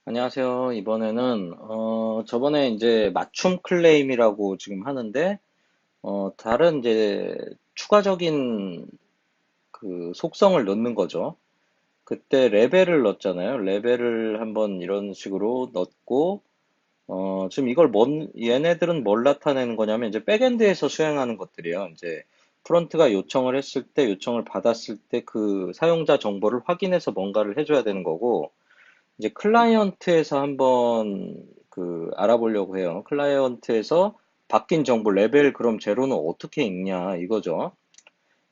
안녕하세요. 이번에는 저번에 이제 맞춤 클레임이라고 지금 하는데 다른 이제 추가적인 그 속성을 넣는 거죠. 그때 레벨을 넣었잖아요. 레벨을 한번 이런 식으로 넣고 지금 이걸 얘네들은 뭘 나타내는 거냐면 이제 백엔드에서 수행하는 것들이에요. 이제 프론트가 요청을 했을 때 요청을 받았을 때 그 사용자 정보를 확인해서 뭔가를 해줘야 되는 거고 이제 클라이언트에서 한번 그 알아보려고 해요. 클라이언트에서 바뀐 정보 레벨 그럼 제로는 어떻게 읽냐 이거죠.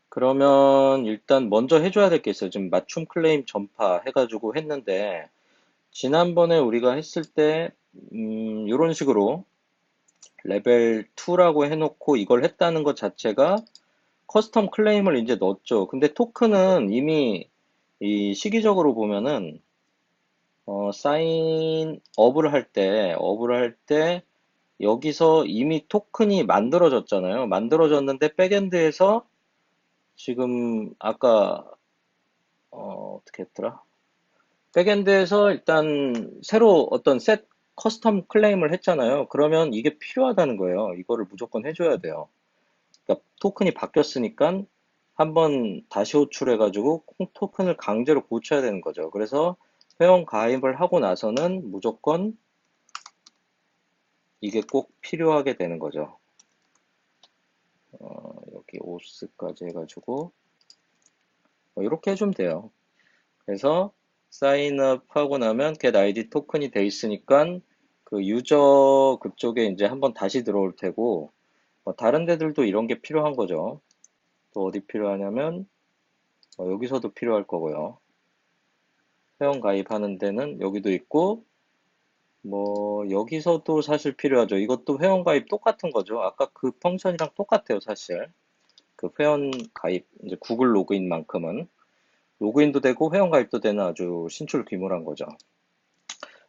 그러면 일단 먼저 해줘야 될 게 있어요. 지금 맞춤 클레임 전파 해가지고 했는데 지난번에 우리가 했을 때 이런 식으로 레벨 2라고 해놓고 이걸 했다는 것 자체가 커스텀 클레임을 이제 넣었죠. 근데 토큰은 이미 이 시기적으로 보면은 사인 업을 할 때, 여기서 이미 토큰이 만들어졌잖아요. 만들어졌는데, 백엔드에서 지금, 아까, 어떻게 했더라? 백엔드에서 일단 새로 어떤 셋 커스텀 클레임을 했잖아요. 그러면 이게 필요하다는 거예요. 이거를 무조건 해줘야 돼요. 그러니까 토큰이 바뀌었으니까 한번 다시 호출해가지고 토큰을 강제로 고쳐야 되는 거죠. 그래서 회원 가입을 하고 나서는 무조건 이게 꼭 필요하게 되는 거죠. 여기 오스까지 해가지고 이렇게 해주면 돼요. 그래서 사인업 하고 나면 get ID 토큰이 돼 있으니까 그 유저 그쪽에 이제 한번 다시 들어올 테고 다른 데들도 이런 게 필요한 거죠. 또 어디 필요하냐면 여기서도 필요할 거고요. 회원 가입하는 데는 여기도 있고 여기서도 사실 필요하죠. 이것도 회원 가입 똑같은 거죠. 아까 그 펑션이랑 똑같아요, 사실. 그 회원 가입, 이제 구글 로그인만큼은 로그인도 되고 회원 가입도 되는 아주 신출 귀몰한 거죠.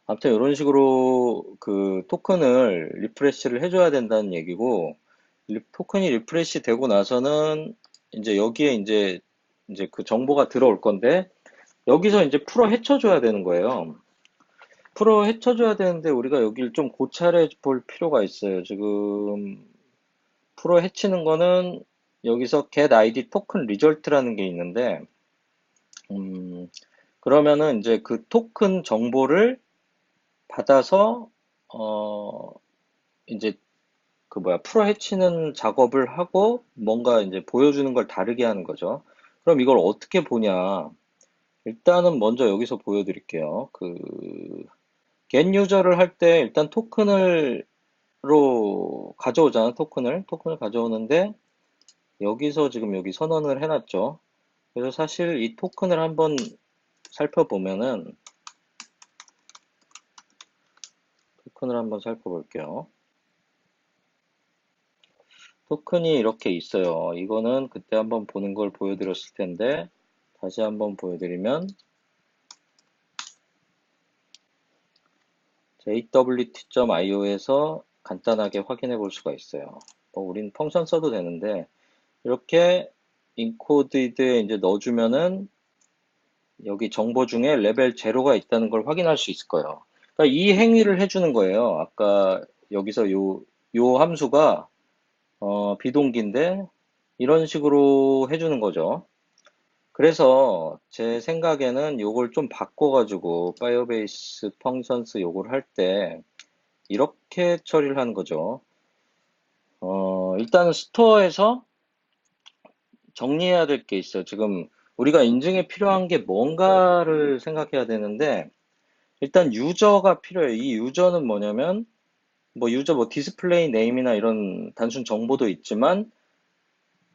아무튼 이런 식으로 그 토큰을 리프레시를 해줘야 된다는 얘기고, 토큰이 리프레시 되고 나서는 이제 여기에 이제 그 정보가 들어올 건데, 여기서 이제 풀어 헤쳐줘야 되는 거예요. 풀어 헤쳐줘야 되는데 우리가 여기를 좀 고찰해 볼 필요가 있어요. 지금 풀어 헤치는 거는 여기서 get id 토큰 리절트라는 게 있는데, 음, 그러면은 이제 그 토큰 정보를 받아서, 이제 그 뭐야, 풀어 헤치는 작업을 하고 뭔가 이제 보여주는 걸 다르게 하는 거죠. 그럼 이걸 어떻게 보냐? 일단은 먼저 여기서 보여드릴게요. 그, get 유저를 할 때 일단 토큰을로 가져오잖아, 토큰을 가져오는데 여기서 지금 여기 선언을 해놨죠. 그래서 사실 이 토큰을 한번 살펴보면은 토큰을 한번 살펴볼게요. 토큰이 이렇게 있어요. 이거는 그때 한번 보는 걸 보여드렸을 텐데 다시 한번 보여드리면 jwt.io에서 간단하게 확인해 볼 수가 있어요. 우린 펑션 써도 되는데 이렇게 인코디드에 이제 넣어주면은 여기 정보 중에 레벨 제로가 있다는 걸 확인할 수 있을 거예요. 그러니까 이 행위를 해주는 거예요. 아까 여기서 요 함수가 비동기인데 이런 식으로 해주는 거죠. 그래서 제 생각에는 요걸 좀 바꿔가지고 파이어베이스 펑션스 요걸 할 때 이렇게 처리를 하는 거죠. 일단은 스토어에서 정리해야 될 게 있어요. 지금 우리가 인증에 필요한 게 뭔가를 생각해야 되는데 일단 유저가 필요해요. 이 유저는 뭐냐면 유저 디스플레이 네임이나 이런 단순 정보도 있지만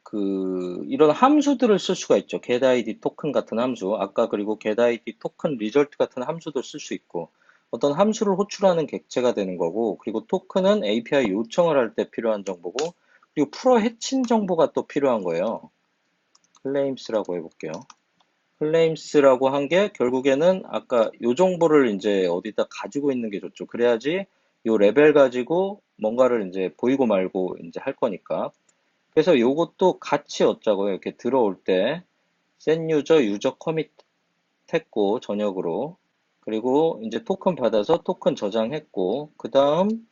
그 이런 함수들을 쓸 수가 있죠. getID 토큰 같은 함수, 아까 그리고 getID 토큰 리절트 같은 함수도 쓸 수 있고 어떤 함수를 호출하는 객체가 되는 거고 그리고 토큰은 API 요청을 할 때 필요한 정보고 그리고 풀어 헤친 정보가 또 필요한 거예요. 클레임스라고 해볼게요. 클레임스라고 한 게 결국에는 아까 요 정보를 이제 어디다 가지고 있는 게 좋죠. 그래야지 요 레벨 가지고 뭔가를 이제 보이고 말고 이제 할 거니까. 그래서 요것도 같이 얻자고요. 이렇게 들어올 때 set user 유저 커밋 했고 전역으로 그리고 이제 토큰 받아서 토큰 저장했고, 그 다음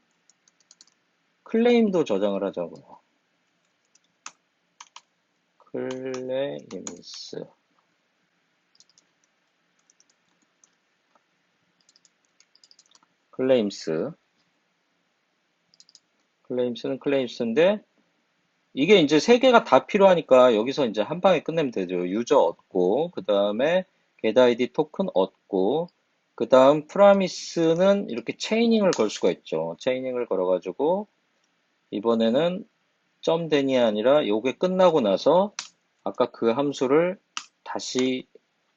클레임도 저장을 하자고요. 클레임스. 클레임스. 클레임스는 클레임스인데, 이게 이제 세 개가 다 필요하니까 여기서 이제 한 방에 끝내면 되죠. 유저 얻고, 그 다음에 get ID 토큰 얻고, 그 다음 프라미스는 이렇게 체이닝을 걸 수가 있죠. 체이닝을 걸어가지고, 이번에는 점 den이 아니라 요게 끝나고 나서 아까 그 함수를 다시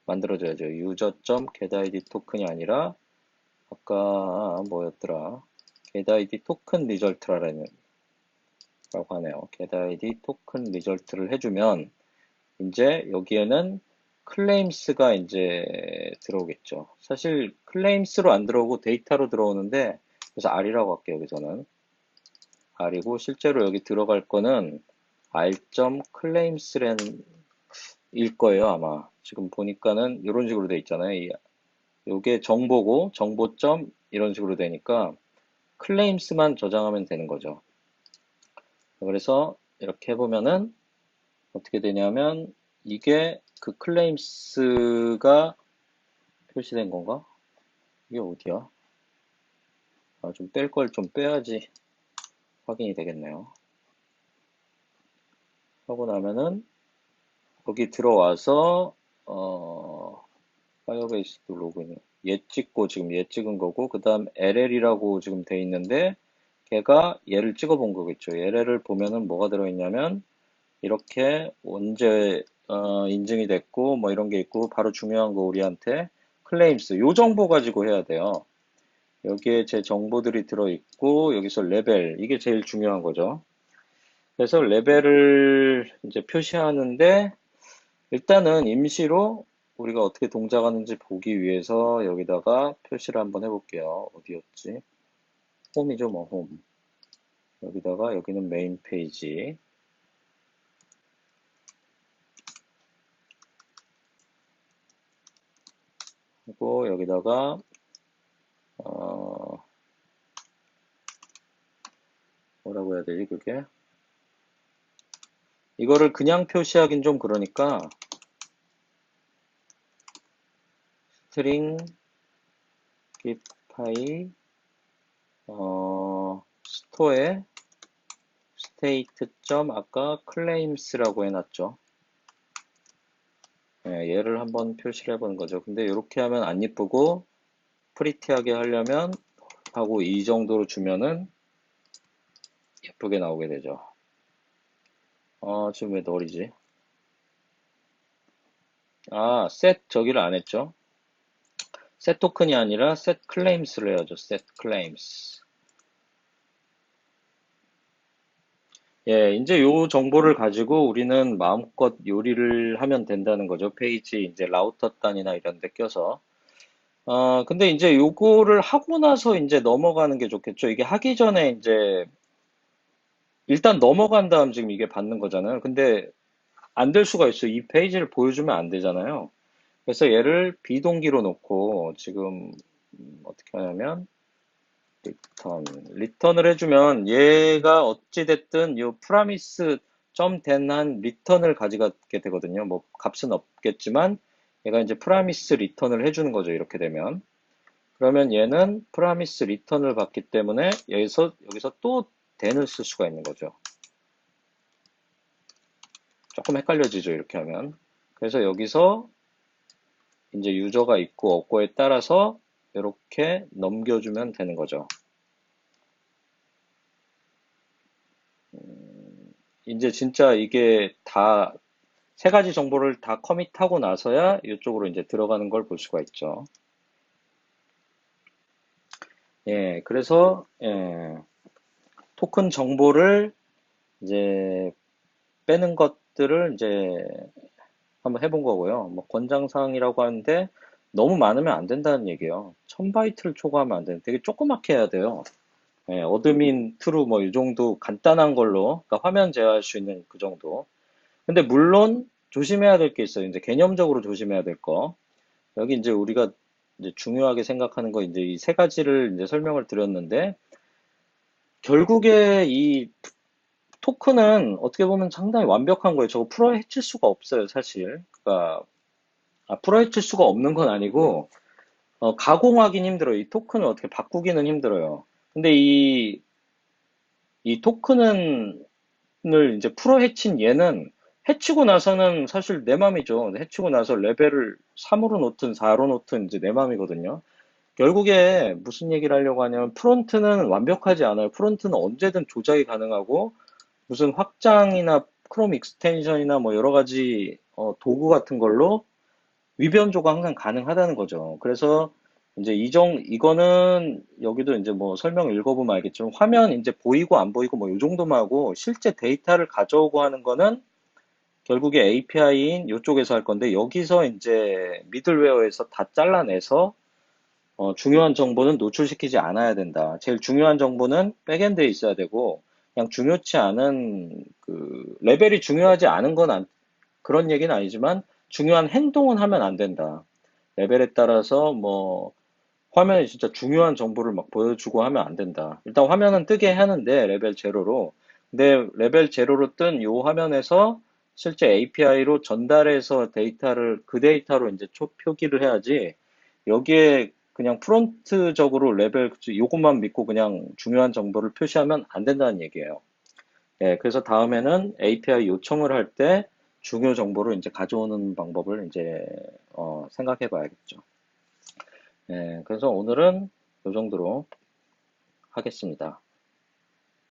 만들어줘야죠. user.get id 토큰이 아니라 아까 뭐였더라? get id 토큰 리절트라고 하네요. get id 토큰 리절트를 해주면 이제 여기에는 클레임스가 이제 들어오겠죠. 사실 클레임스로 안 들어오고 데이터로 들어오는데 그래서 R이라고 할게요. 여기서는 R이고 실제로 여기 들어갈 거는 r.claims라는 일 거예요, 아마. 지금 보니까는 이런 식으로 돼 있잖아요. 요게 정보고 정보점 이런 식으로 되니까 클레임스만 저장하면 되는 거죠. 그래서 이렇게 해보면은 어떻게 되냐면 이게 그 클레임스가 표시된 건가? 이게 어디야? 아, 좀 뺄 걸 좀 빼야지 확인이 되겠네요. 하고 나면은 여기 들어와서 파이어베이스도 로그인 얘 찍고 지금 얘 찍은 거고 그 다음 LL이라고 지금 돼 있는데 걔가 얘를 찍어 본 거겠죠. 얘를 보면은 뭐가 들어있냐면 이렇게 언제 인증이 됐고 뭐 이런 게 있고 바로 중요한 거 우리한테 클레임스 요 정보 가지고 해야 돼요. 여기에 제 정보들이 들어있고 여기서 레벨 이게 제일 중요한 거죠. 그래서 레벨을 이제 표시하는데 일단은 임시로 우리가 어떻게 동작하는지 보기 위해서 여기다가 표시를 한번 해볼게요. 어디였지? 홈이죠, 뭐 홈. 여기다가 여기는 메인 페이지. 그리고 여기다가 어, 뭐라고 해야 되지 그게? 이거를 그냥 표시하긴 좀 그러니까 스트링 get 파일 스토어에 state 점 아까 claims라고 해놨죠. 예, 얘를 한번 표시를 해보는 거죠. 근데 이렇게 하면 안 이쁘고 프리티하게 하려면 하고 이 정도로 주면은 예쁘게 나오게 되죠. 지금 왜 널이지? 아, set 저기를 안 했죠. set 토큰이 아니라 set claims를 해야죠. set claims. 예, 이제 요 정보를 가지고 우리는 마음껏 요리를 하면 된다는 거죠. 페이지 이제 라우터 단이나 이런 데 껴서. 근데 이제 요거를 하고 나서 이제 넘어가는 게 좋겠죠. 이게 하기 전에 이제 일단 넘어간 다음 지금 이게 받는 거잖아요. 근데 안 될 수가 있어요. 이 페이지를 보여주면 안 되잖아요. 그래서 얘를 비동기로 놓고 지금 어떻게 하냐면 리턴을 해주면 얘가 어찌됐든 요 프라미스 점 된한 리턴을 가져가게 되거든요. 뭐 값은 없겠지만 얘가 이제 프라미스 리턴을 해주는 거죠. 이렇게 되면 그러면 얘는 프라미스 리턴을 받기 때문에 여기서 또 den을 쓸 수가 있는 거죠. 조금 헷갈려지죠. 이렇게 하면 그래서 여기서 이제 유저가 있고 없고에 따라서 이렇게 넘겨주면 되는 거죠. 이제 진짜 이게 다 세 가지 정보를 다 커밋하고 나서야 이쪽으로 이제 들어가는 걸 볼 수가 있죠. 예, 그래서 토큰 정보를 이제 빼는 것들을 이제 한번 해본 거고요. 뭐 권장사항이라고 하는데 너무 많으면 안 된다는 얘기예요. 1000바이트를 초과하면 안 되는데 되게 조그맣게 해야 돼요. 예, 어드민 트루 뭐 이 정도 간단한 걸로 그러니까 화면 제어할 수 있는 그 정도. 근데 물론 조심해야 될 게 있어요. 이제 개념적으로 조심해야 될 거. 여기 이제 우리가 이제 중요하게 생각하는 거 이제 이 세 가지를 이제 설명을 드렸는데 결국에 이 토큰은 어떻게 보면 상당히 완벽한 거예요. 저거 풀어 헤칠 수가 없어요, 사실. 그러니까 풀어 헤칠 수가 없는 건 아니고 가공하긴 힘들어요. 이 토큰을 어떻게 바꾸기는 힘들어요. 근데 이 토큰을 이제 풀어 헤친 얘는 해치고 나서는 사실 내 맘이죠. 해치고 나서 레벨을 3으로 놓든 4로 놓든 이제 내 맘이거든요. 결국에 무슨 얘기를 하려고 하냐면 프론트는 완벽하지 않아요. 프론트는 언제든 조작이 가능하고 무슨 확장이나 크롬 익스텐션이나 뭐 여러 가지 도구 같은 걸로 위변조가 항상 가능하다는 거죠. 그래서 이제 이거는 여기도 이제 뭐 설명 읽어보면 알겠지만 화면 이제 보이고 안 보이고 뭐 이 정도만 하고 실제 데이터를 가져오고 하는 거는 결국에 API인 이쪽에서 할 건데 여기서 이제 미들웨어에서 다 잘라내서 중요한 정보는 노출시키지 않아야 된다. 제일 중요한 정보는 백엔드에 있어야 되고 그냥 중요치 않은 그 레벨이 중요하지 않은 건 그런 얘기는 아니지만 중요한 행동은 하면 안 된다. 레벨에 따라서 뭐 화면에 진짜 중요한 정보를 막 보여주고 하면 안 된다. 일단 화면은 뜨게 하는데 레벨 제로로. 근데 레벨 제로로 뜬 이 화면에서 실제 API로 전달해서 데이터를 그 데이터로 이제 표기를 해야지 여기에 그냥 프론트적으로 레벨 요것만 믿고 그냥 중요한 정보를 표시하면 안 된다는 얘기예요. 예, 그래서 다음에는 API 요청을 할 때 중요 정보를 이제 가져오는 방법을 이제 생각해 봐야겠죠. 예, 그래서 오늘은 이 정도로 하겠습니다.